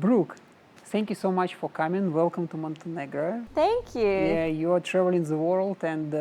Brooke, thank you so much for coming. Welcome to Montenegro. Thank you. Yeah, you are traveling the world, and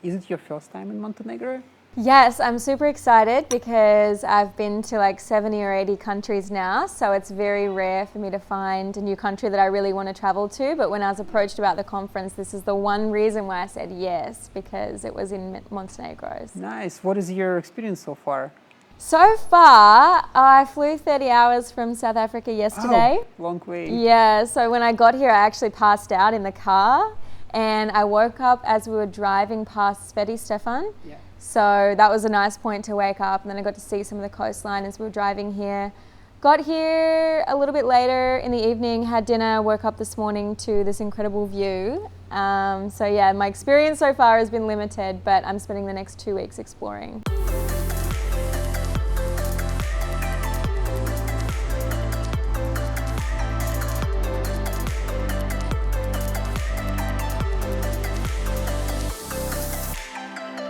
is it your first time in Montenegro? Yes, I'm super excited because I've been to like 70 or 80 countries now, so it's very rare for me to find a new country that I really want to travel to. But when I was approached about the conference, this is the one reason why I said yes, because it was in Montenegro. Nice. What is your experience so far? So far, I flew 30 hours from South Africa yesterday. Oh, long way. Yeah, so when I got here, I actually passed out in the car, and I woke up as we were driving past Sveti Stefan. Yeah. So that was a nice point to wake up, and then I got to see some of the coastline as we were driving here. Got here a little bit later in the evening, had dinner, woke up this morning to this incredible view. So yeah, my experience so far has been limited, but I'm spending the next 2 weeks exploring.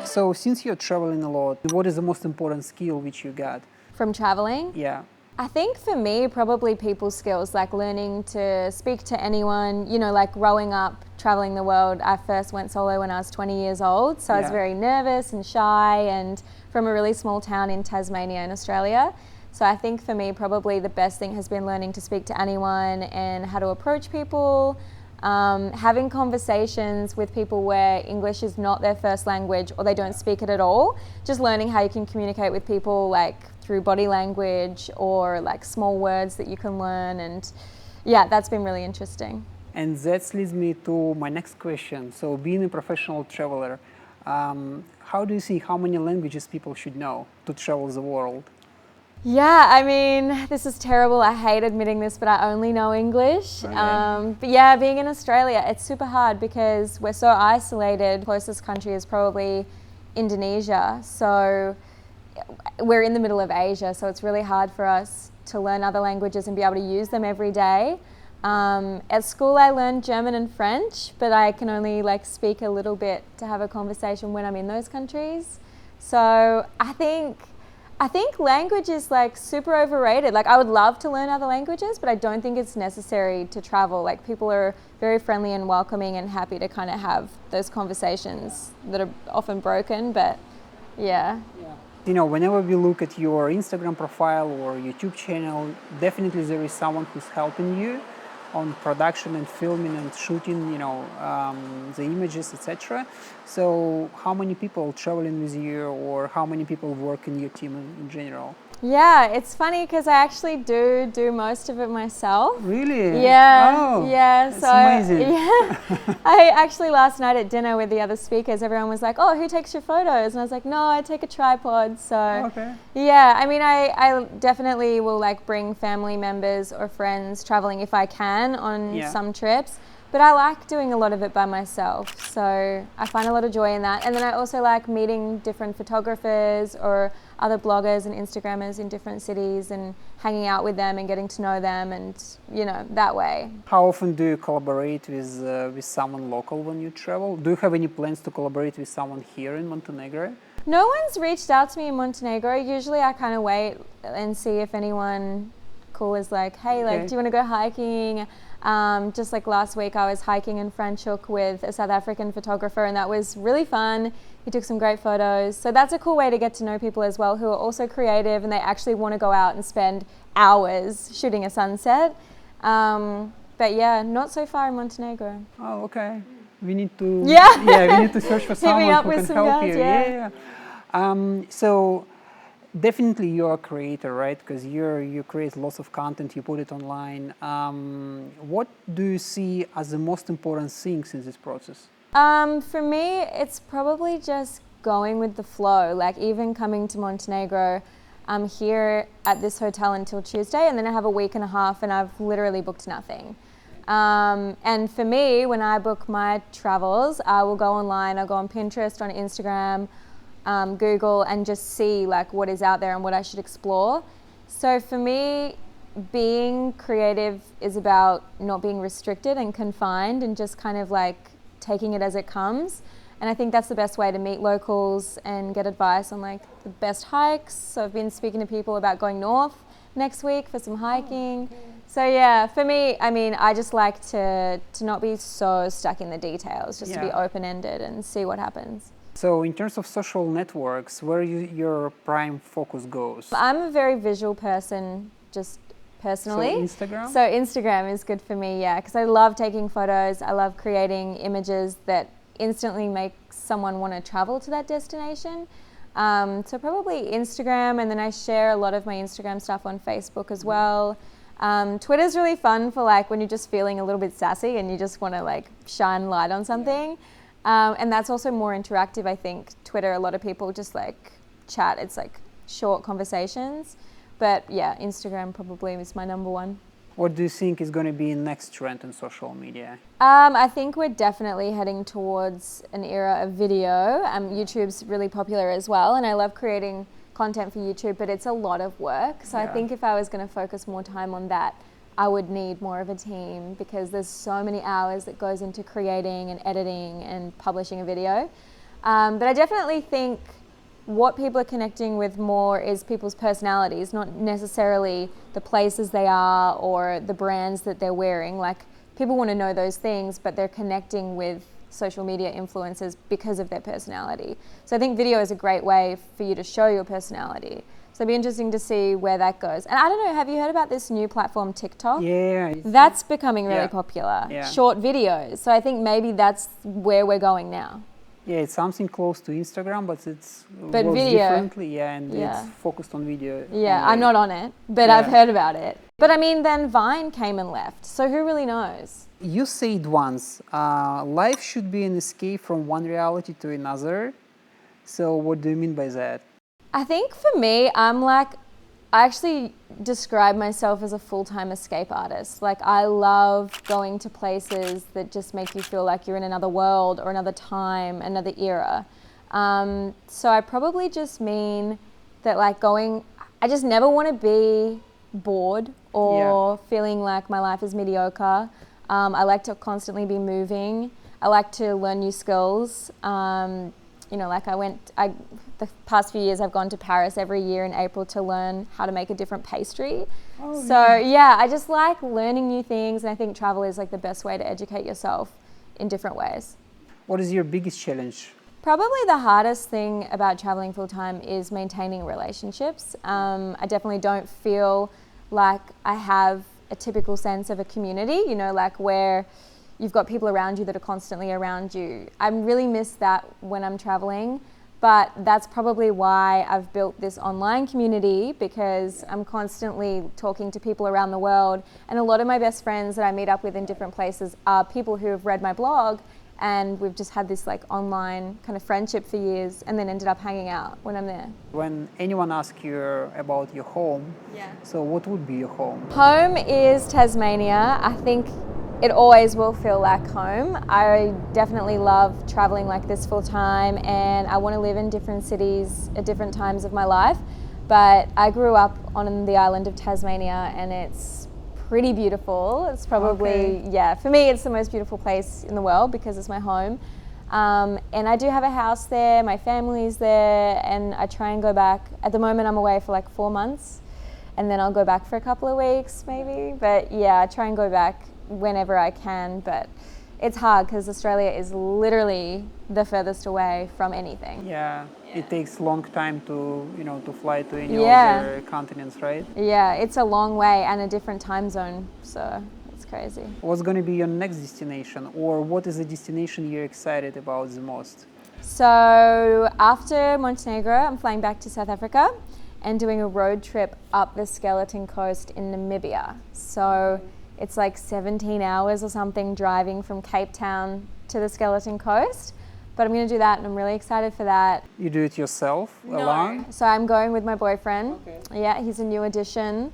So since you're traveling a lot, what is the most important skill which you got? From traveling? Yeah. I think for me, probably people skills, like learning to speak to anyone, you know, like growing up, traveling the world. I first went solo when I was 20 years old, so I was very nervous and shy, and from a really small town in Tasmania in Australia. So I think for me, probably the best thing has been learning to speak to anyone and how to approach people. Having conversations with people where English is not their first language or they don't speak it at all, just learning how you can communicate with people like through body language or like small words that you can learn, and yeah, that's been really interesting. And that leads me to my next question. So being a professional traveler, how do you see how many languages people should know to travel the world? Yeah, I mean, this is terrible. I hate admitting this, but I only know English. Okay. But yeah, being in Australia, it's super hard because we're so isolated. Closest country is probably Indonesia. So we're in the middle of Asia, so it's really hard for us to learn other languages and be able to use them every day. At school, I learned German and French, but I can only like speak a little bit to have a conversation when I'm in those countries. So I think language is like super overrated. Like I would love to learn other languages, but I don't think it's necessary to travel. Like people are very friendly and welcoming and happy to kind of have those conversations that are often broken, but yeah. You know, whenever we look at your Instagram profile or YouTube channel, definitely there is someone who's helping you on production and filming and shooting, you know, the images, etc. So how many people traveling with you, or how many people work in your team in general? Yeah, it's funny because I actually do most of it myself. Really? Yeah. Oh, yeah. that's So amazing. yeah, I actually last night at dinner with the other speakers, everyone was like, "Oh, who takes your photos?" And I was like, "No, I take a tripod." So Okay. yeah, I mean, I definitely will like bring family members or friends traveling if I can on some trips. But I like doing a lot of it by myself, so I find a lot of joy in that. And then I also like meeting different photographers or other bloggers and Instagrammers in different cities and hanging out with them and getting to know them, and you know, that way. How often do you collaborate with someone local when you travel? Do you have any plans to collaborate with someone here in Montenegro? No one's reached out to me in Montenegro. Usually I kind of wait and see if anyone cool is like, hey, like, do you want to go hiking? Just like last week I was hiking in Franschhoek with a South African photographer, and that was really fun. He took some great photos. So that's a cool way to get to know people as well who are also creative and they actually want to go out and spend hours shooting a sunset. But yeah, not so far in Montenegro. Oh, okay. We need to we need to search for Hit me someone up who with can some help guys, you. yeah. So definitely you're a creator, right? Because you create lots of content, you put it online. What do you see as the most important things in this process? For me, it's probably just going with the flow. Like even coming to Montenegro, I'm here at this hotel until Tuesday, and then I have a week and a half and I've literally booked nothing. And for me, when I book my travels, I will go online, I'll go on Pinterest, on Instagram, Google, and just see like what is out there and what I should explore. So for me, being creative is about not being restricted and confined and just kind of like taking it as it comes. And I think that's the best way to meet locals and get advice on like the best hikes. So I've been speaking to people about going north next week for some hiking. So yeah, for me, I mean, I just like to not be so stuck in the details, just to be open-ended and see what happens. So in terms of social networks, where your prime focus goes? I'm a very visual person, just personally. So Instagram? So Instagram is good for me, yeah, because I love taking photos. I love creating images that instantly make someone want to travel to that destination. So probably Instagram, and then I share a lot of my Instagram stuff on Facebook as well. Twitter's really fun for like when you're just feeling a little bit sassy and you just want to like shine light on something. And that's also more interactive, I think. Twitter, a lot of people just like chat. It's like short conversations. But yeah, Instagram probably is my number one. What do you think is going to be next trend in social media? I think we're definitely heading towards an era of video. YouTube's really popular as well, and I love creating content for YouTube, but it's a lot of work. So I think if I was going to focus more time on that, I would need more of a team, because there's so many hours that goes into creating and editing and publishing a video. But I definitely think what people are connecting with more is people's personalities, not necessarily the places they are or the brands that they're wearing. Like, people want to know those things, but they're connecting with social media influencers because of their personality. So I think video is a great way for you to show your personality. So it'd be interesting to see where that goes. And I don't know, have you heard about this new platform, TikTok? Yeah. That's becoming really popular. Yeah. Short videos. So I think maybe that's where we're going now. Yeah, it's something close to Instagram, but it's But works video. differently. Yeah, and it's focused on video. Yeah, I'm not on it, but I've heard about it. But I mean, then Vine came and left. So who really knows? You said once, life should be an escape from one reality to another. So what do you mean by that? I think for me, I actually describe myself as a full-time escape artist. Like, I love going to places that just make you feel like you're in another world or another time, another era. So I probably just mean that, like, I just never want to be bored or feeling like my life is mediocre. I like to constantly be moving. I like to learn new skills. You know, like the past few years I've gone to Paris every year in April to learn how to make a different pastry. I just like learning new things, and I think travel is like the best way to educate yourself in different ways. What is your biggest challenge? Probably the hardest thing about traveling full time is maintaining relationships. I definitely don't feel like I have a typical sense of a community, you know, like where you've got people around you that are constantly around you. I really miss that when I'm traveling, but that's probably why I've built this online community, because I'm constantly talking to people around the world, and a lot of my best friends that I meet up with in different places are people who have read my blog, and we've just had this like online kind of friendship for years, and then ended up hanging out when I'm there. When anyone asks you about your home, so what would be your home? Home is Tasmania. I think it always will feel like home. I definitely love traveling like this full time, and I want to live in different cities at different times of my life. But I grew up on the island of Tasmania, and it's pretty beautiful. It's probably, for me, it's the most beautiful place in the world because it's my home. And I do have a house there, my family's there, and I try and go back. At the moment, I'm away for like 4 months, and then I'll go back for a couple of weeks maybe. But yeah, I try and go back whenever I can, but it's hard because Australia is literally the furthest away from anything. Yeah, it takes a long time to fly to any other continents, right? Yeah, it's a long way and a different time zone, so it's crazy. What's going to be your next destination, or what is the destination you're excited about the most? So after Montenegro, I'm flying back to South Africa and doing a road trip up the Skeleton Coast in Namibia. So it's like 17 hours or something driving from Cape Town to the Skeleton Coast. But I'm going to do that, and I'm really excited for that. You do it yourself, alone? So I'm going with my boyfriend. Yeah, he's a new addition.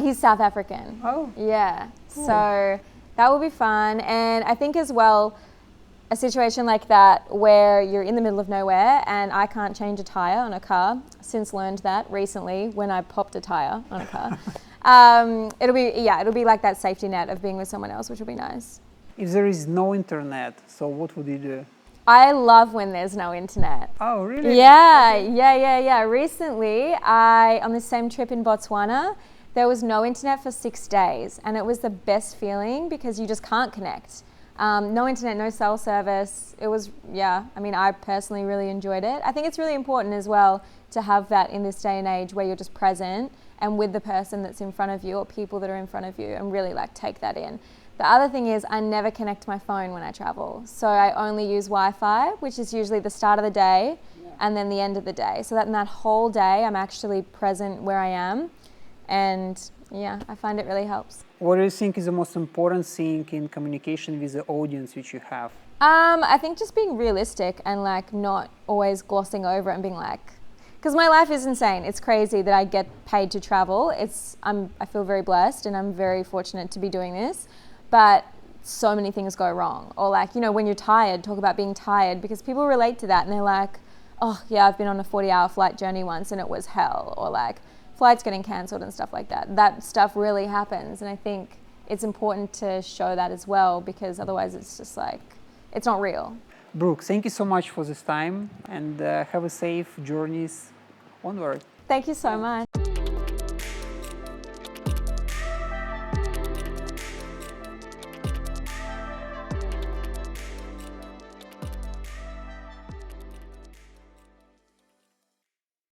He's South African. Oh. Yeah. Cool. So that will be fun. And I think as well, a situation like that where you're in the middle of nowhere and I can't change a tire on a car, since learned that recently when I popped a tire on a car. It'll be like that safety net of being with someone else, which will be nice. If there is no internet, so what would you do? I love when there's no internet. Oh, really? Yeah. Recently, on the same trip in Botswana, there was no internet for 6 days, and it was the best feeling because you just can't connect. No internet, no cell service. It was, yeah, I mean, I personally really enjoyed it. I think it's really important as well to have that in this day and age where you're just present and with the person that's in front of you or people that are in front of you, and really like take that in. The other thing is I never connect my phone when I travel. So I only use Wi-Fi, which is usually the start of the day and then the end of the day. So that in that whole day, I'm actually present where I am. And yeah, I find it really helps. What do you think is the most important thing in communication with the audience which you have? I think just being realistic and like not always glossing over it and being like, because my life is insane. It's crazy that I get paid to travel. I feel very blessed and I'm very fortunate to be doing this, but so many things go wrong. Or like, you know, when you're tired, talk about being tired, because people relate to that and they're like, oh yeah, I've been on a 40-hour flight journey once and it was hell. Or like flights getting cancelled and stuff like that. That stuff really happens, and I think it's important to show that as well, because otherwise it's just like, it's not real. Brooke, thank you so much for this time, and have a safe journeys onward. Thank you so much.